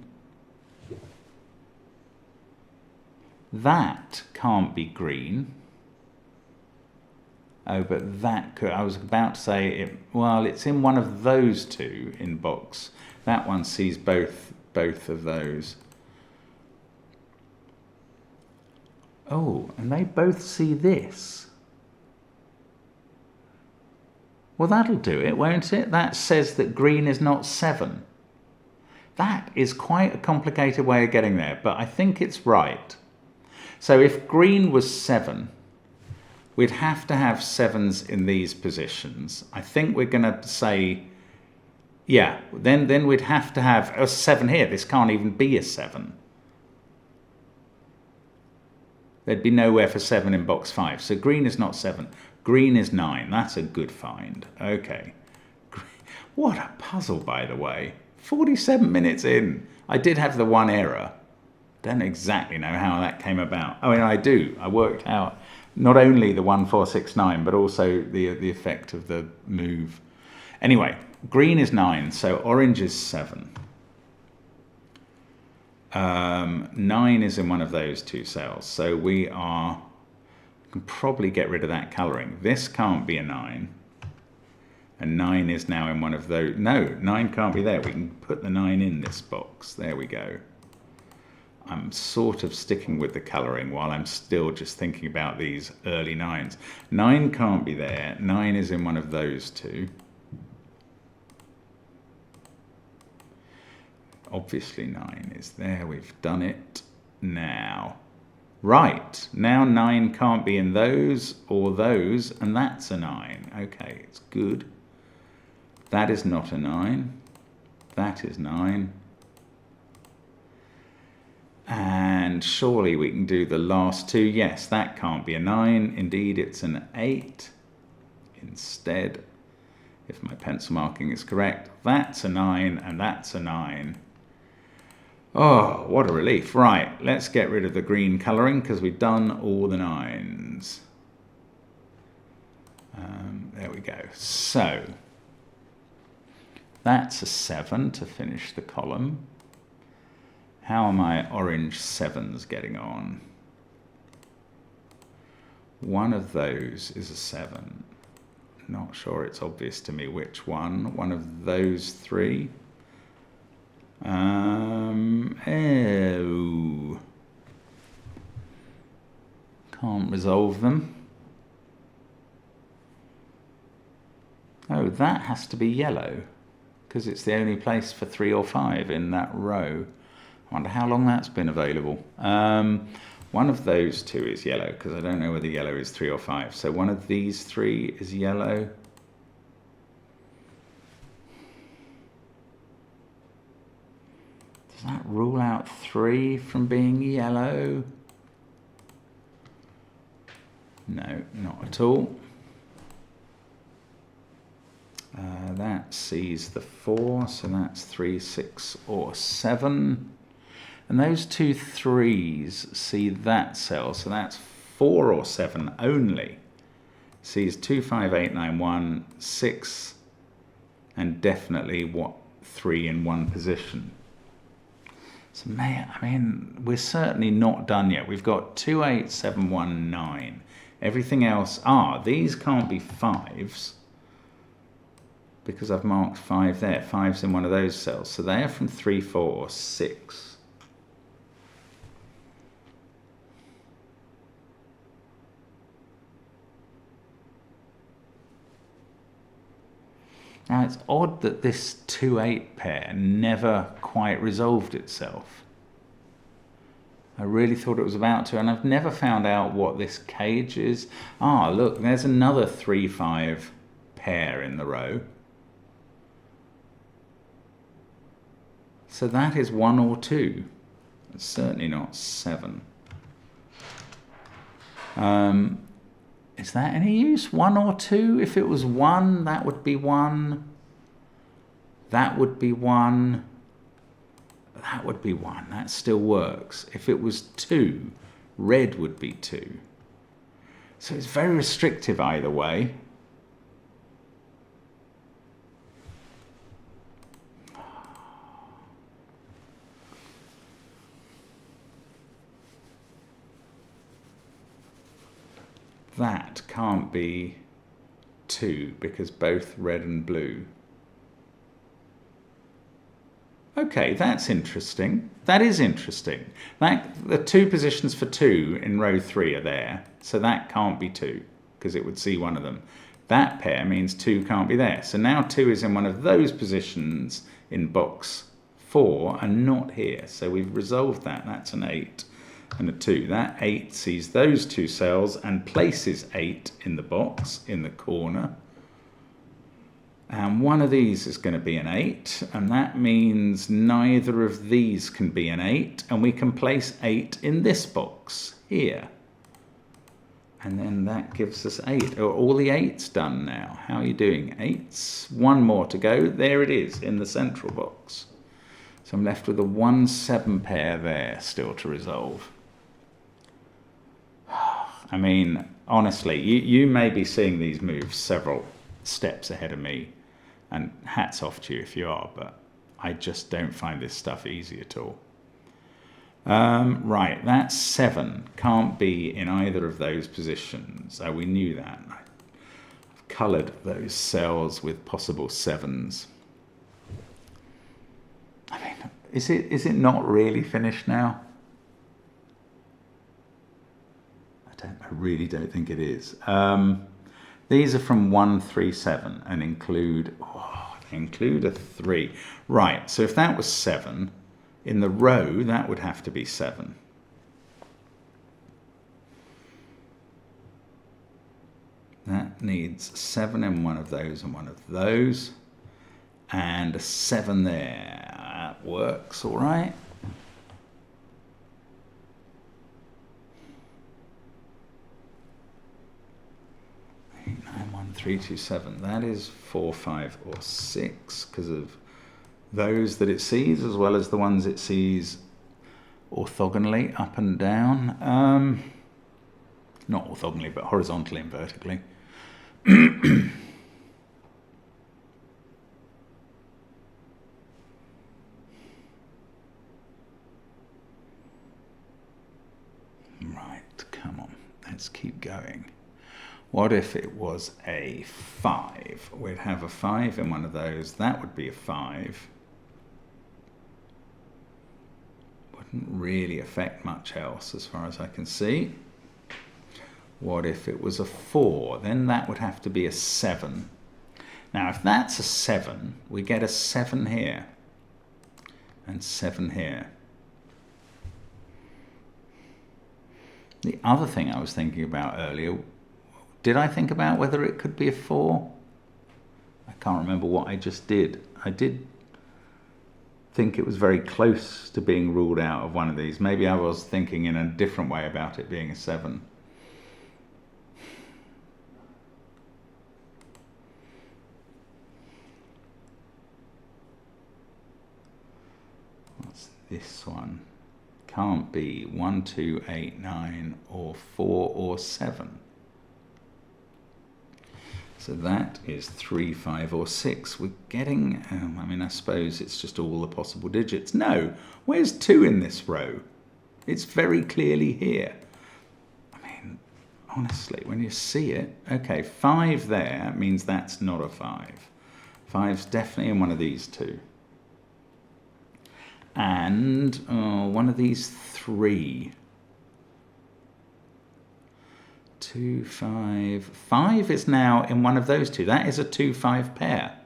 That can't be green. Oh, but that could, I was about to say, well, it's in one of those two in box. That one sees both of those. Oh, and they both see this. Well, that'll do it, won't it? That says that green is not 7. That is quite a complicated way of getting there, but I think it's right. So if green was 7, we'd have to have 7s in these positions. I think we're going to say, yeah, then we'd have to have a 7 here. This can't even be a 7. There'd be nowhere for 7 in box 5. So green is not 7. Green is 9. That's a good find. Okay. What a puzzle, by the way. 47 minutes in. I did have the one error. Don't exactly know how that came about. I mean, I do. I worked out not only the 1469, but also the effect of the move. Anyway, green is 9, so orange is 7. 9 is in one of those 2 cells, so we can probably get rid of that colouring. This can't be a 9, and 9 is now in one of those. No, 9 can't be there. We can put the 9 in this box. There we go. I'm sort of sticking with the colouring while I'm still just thinking about these early 9s. 9 can't be there. 9 is in one of those 2. Obviously 9 is there. We've done it now. Right, now 9 can't be in those or those, and that's a 9. Okay, it's good. That is not a 9. That is 9. And surely we can do the last 2. Yes, that can't be a 9. Indeed, it's an 8 instead, if my pencil marking is correct. That's a 9, and that's a 9. Oh, what a relief. Right, let's get rid of the green colouring because we've done all the 9s. There we go. So, that's a 7 to finish the column. How are my orange 7s getting on? One of those is a 7. Not sure it's obvious to me which one. One of those 3. Oh. Can't resolve them. Oh, that has to be yellow, because it's the only place for 3 or 5 in that row. I wonder how long that's been available. One of those 2 is yellow, because I don't know whether yellow is 3 or 5. So one of these 3 is yellow. Does that rule out 3 from being yellow? No, not at all. That sees the 4, so that's 3, 6, or 7. And those 2 3s see that cell, so that's 4 or 7 only. Sees 2, 5, 8, 9, 1, 6, and definitely 3 in one position. So, I mean, we're certainly not done yet. We've got 2, 8, 7, 1, 9. Everything else, these can't be 5s because I've marked 5 there. 5's in one of those cells. So they're from 3, 4, or 6. Now, it's odd that this 2-8 pair never quite resolved itself. I really thought it was about to, and I've never found out what this cage is. Look, there's another 3-5 pair in the row. So that is 1 or 2. It's certainly not 7. Is that any use? 1 or 2? If it was 1, that would be 1. That would be 1. That would be 1. That still works. If it was 2, red would be 2. So it's very restrictive either way. That can't be 2 because both red and blue. Okay, that's interesting. That is interesting. The 2 positions for 2 in row 3 are there, so that can't be 2 because it would see one of them. That pair means 2 can't be there. So now 2 is in one of those positions in box 4 and not here. So we've resolved that. That's an 8. and a 2. That 8 sees those two cells and places 8 in the box in the corner. And one of these is going to be an 8, and that means neither of these can be an 8, and we can place 8 in this box here. And then that gives us 8. Are all the 8s done now? How are you doing? 8s. One more to go. There it is in the central box. So I'm left with a 1-7 pair there still to resolve. I mean, honestly, you may be seeing these moves several steps ahead of me. And hats off to you if you are, but I just don't find this stuff easy at all. Right, that's 7. Can't be in either of those positions. Oh, we knew that. I've coloured those cells with possible 7s. I mean, is it not really finished now? I really don't think it is. These are from 137 and include a 3. Right, so if that was 7, in the row, that would have to be 7. That needs 7 in one of those and one of those. And a 7 there. That works all right. 3, 2, 7. That is 4, 5, or 6 because of those that it sees as well as the ones it sees orthogonally up and down. Not orthogonally, but horizontally and vertically. Right, come on. Let's keep going. What if it was a 5? We'd have a 5 in one of those. That would be a 5. Wouldn't really affect much else as far as I can see. What if it was a 4? Then that would have to be a 7. Now, if that's a 7, we get a 7 here and 7 here. The other thing I was thinking about earlier, did I think about whether it could be a 4? I can't remember what I just did. I did think it was very close to being ruled out of one of these. Maybe I was thinking in a different way about it being a 7. What's this one? Can't be 1, 2, 8, 9, or 4, or 7. So that is 3, 5, or 6. We're getting, I mean, I suppose it's just all the possible digits. No, where's 2 in this row? It's very clearly here. I mean, honestly, when you see it, okay, 5 there means that's not a 5. 5's definitely in one of these two. And one of these 3. 2, 5. 5 is now in one of those two. That is a 2, 5 pair.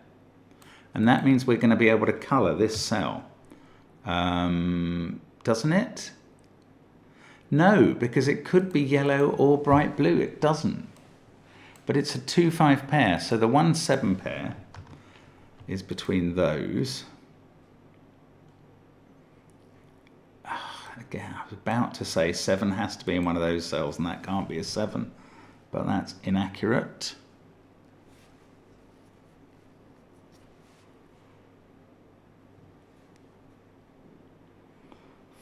And that means we're going to be able to colour this cell. Doesn't it? No, because it could be yellow or bright blue. It doesn't. But it's a 2, 5 pair. So the 1, 7 pair is between those. Again, I was about to say 7 has to be in one of those cells, and that can't be a 7, but that's inaccurate.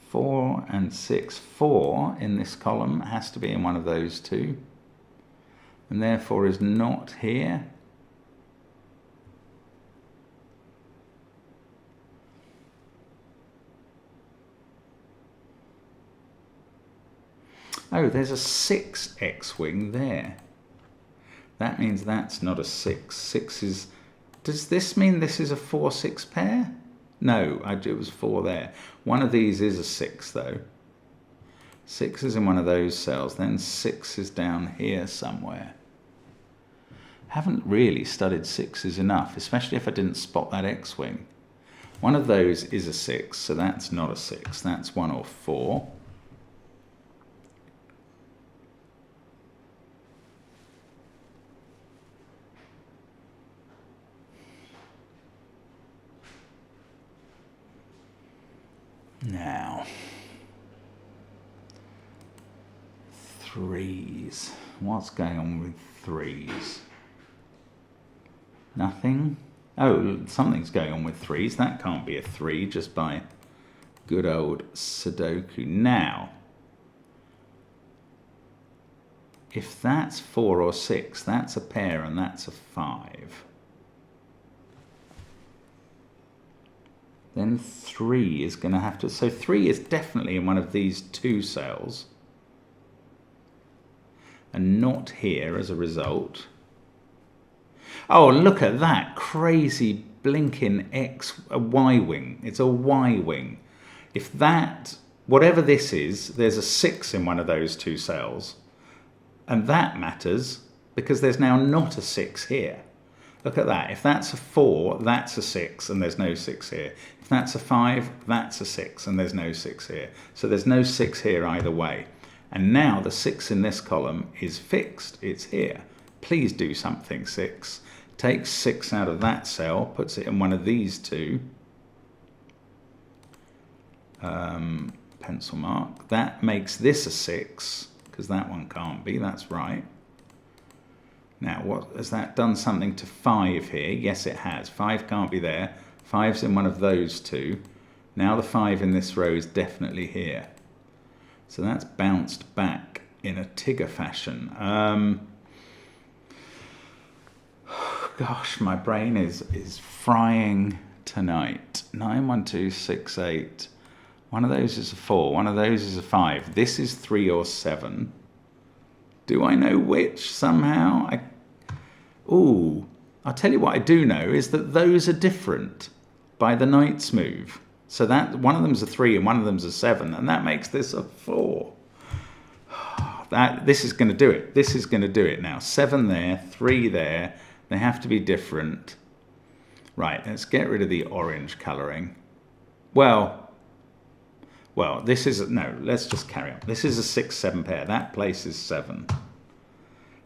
Four and 6. 4 in this column has to be in one of those two, and therefore is not here. Oh, there's a 6 X-wing there. That means that's not a 6. 6 is... Does this mean this is a 4, 6 pair? No, it was 4 there. One of these is a 6, though. 6 is in one of those cells. Then 6 is down here somewhere. Haven't really studied 6s enough, especially if I didn't spot that X-wing. One of those is a 6, so that's not a 6. That's 1 or 4. Now, threes. What's going on with threes? Nothing? Oh, something's going on with threes. That can't be a 3 just by good old Sudoku. Now, if that's 4 or 6, that's a pair and that's a 5. Then 3 is going to have to... So 3 is definitely in one of these 2 cells. And not here as a result. Oh, look at that crazy blinking Y wing. It's a Y wing. If that, whatever this is, there's a 6 in one of those 2 cells. And that matters because there's now not a 6 here. Look at that. If that's a 4, that's a 6 and there's no 6 here. If that's a 5, that's a 6 and there's no 6 here. So there's no 6 here either way. And now the 6 in this column is fixed. It's here. Please do something, 6. Takes 6 out of that cell, puts it in one of these 2. Pencil mark. That makes this a 6, because that one can't be. That's right. Now, what has that done something to 5 here? Yes, it has. 5 can't be there. 5's in one of those 2. Now the 5 in this row is definitely here. So that's bounced back in a Tigger fashion. Gosh, my brain is frying tonight. 9, 1, 2, 6, 8. One of those is a 4. One of those is a 5. This is 3 or 7. Do I know which somehow? Ooh, I'll tell you what I do know is that those are different by the knight's move. So that one of them's a 3 and one of them's a 7, and that makes this a 4. This is going to do it. This is going to do it now. 7 there, 3 there. They have to be different. Right, let's get rid of the orange colouring. Well, this is... No, let's just carry on. This is a 6-7 pair. That place is 7.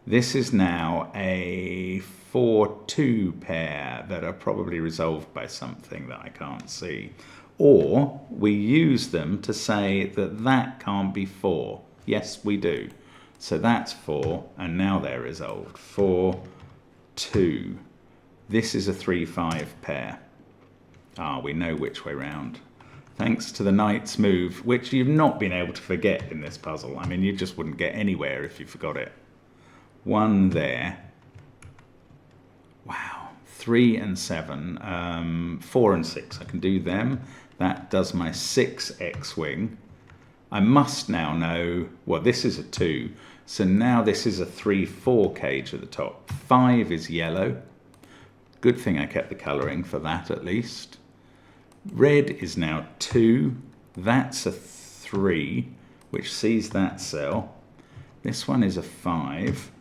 This is now a 4-2 pair that are probably resolved by something that I can't see. Or we use them to say that that can't be 4. Yes, we do. So that's 4, and now they're resolved. 4, 2. This is a 3-5 pair. We know which way round. Thanks to the knight's move, which you've not been able to forget in this puzzle. I mean, you just wouldn't get anywhere if you forgot it. 1 there. Wow. 3 and 7. 4 and 6. I can do them. That does my 6 X-wing. I must now know... Well, this is a 2. So now this is a 3-4 cage at the top. 5 is yellow. Good thing I kept the colouring for that at least. Red is now 2. That's a 3, which sees that cell. This one is a 5.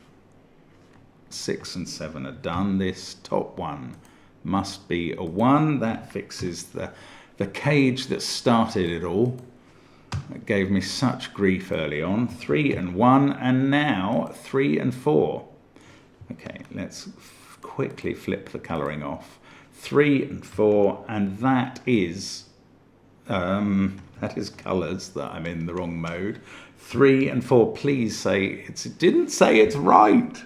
6 and 7 are done. This top one must be a 1. That fixes the cage that started it all. It gave me such grief early on. 3 and 1, and now 3 and 4. Okay, let's quickly flip the colouring off. 3 and 4, and that is colours that I'm in the wrong mode. 3 and 4, please say it didn't say it's right.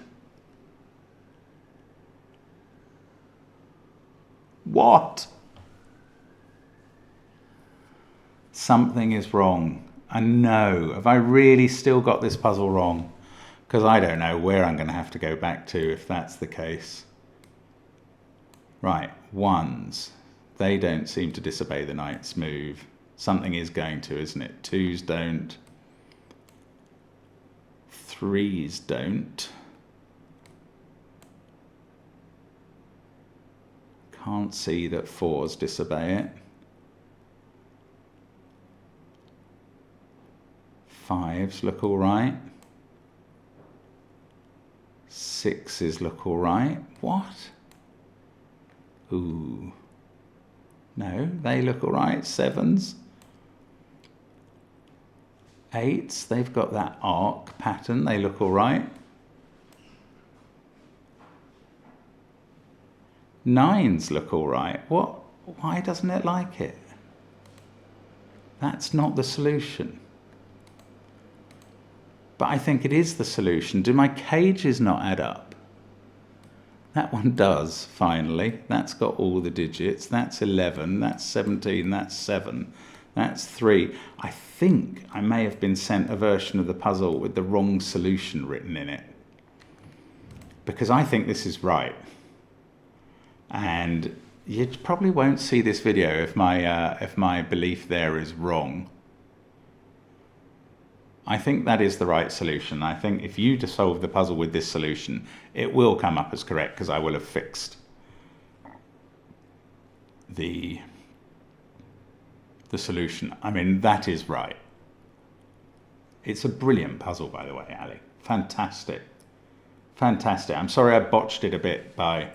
What? Something is wrong. I know. Have I really still got this puzzle wrong? Because I don't know where I'm going to have to go back to if that's the case. Right, 1s. They don't seem to disobey the knight's move. Something is going to, isn't it? 2s don't. 3s don't. Can't see that 4s disobey it. 5s look all right. 6s look all right. What? Ooh. No, they look all right. 7s. 8s, they've got that arc pattern. They look all right. 9s look all right. What? Why doesn't it like it? That's not the solution. But I think it is the solution. Do my cages not add up? That one does, finally. That's got all the digits. That's 11, that's 17, that's 7, that's 3. I think I may have been sent a version of the puzzle with the wrong solution written in it. Because I think this is right. And you probably won't see this video if my belief there is wrong. I think that is the right solution. I think if you solve the puzzle with this solution, it will come up as correct because I will have fixed the solution. I mean, that is right. It's a brilliant puzzle, by the way, Ali. Fantastic. Fantastic. I'm sorry I botched it a bit by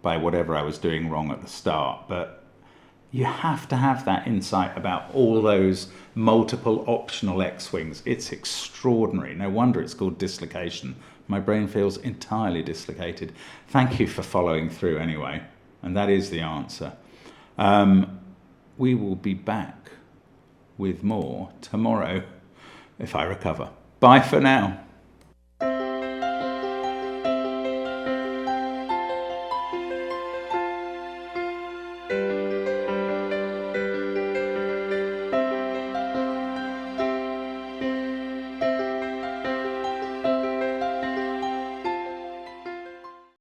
whatever I was doing wrong at the start, but you have to have that insight about all those multiple optional X-wings. It's extraordinary. No wonder it's called Dislocation. My brain feels entirely dislocated. Thank you for following through anyway. And that is the answer. We will be back with more tomorrow if I recover. Bye for now.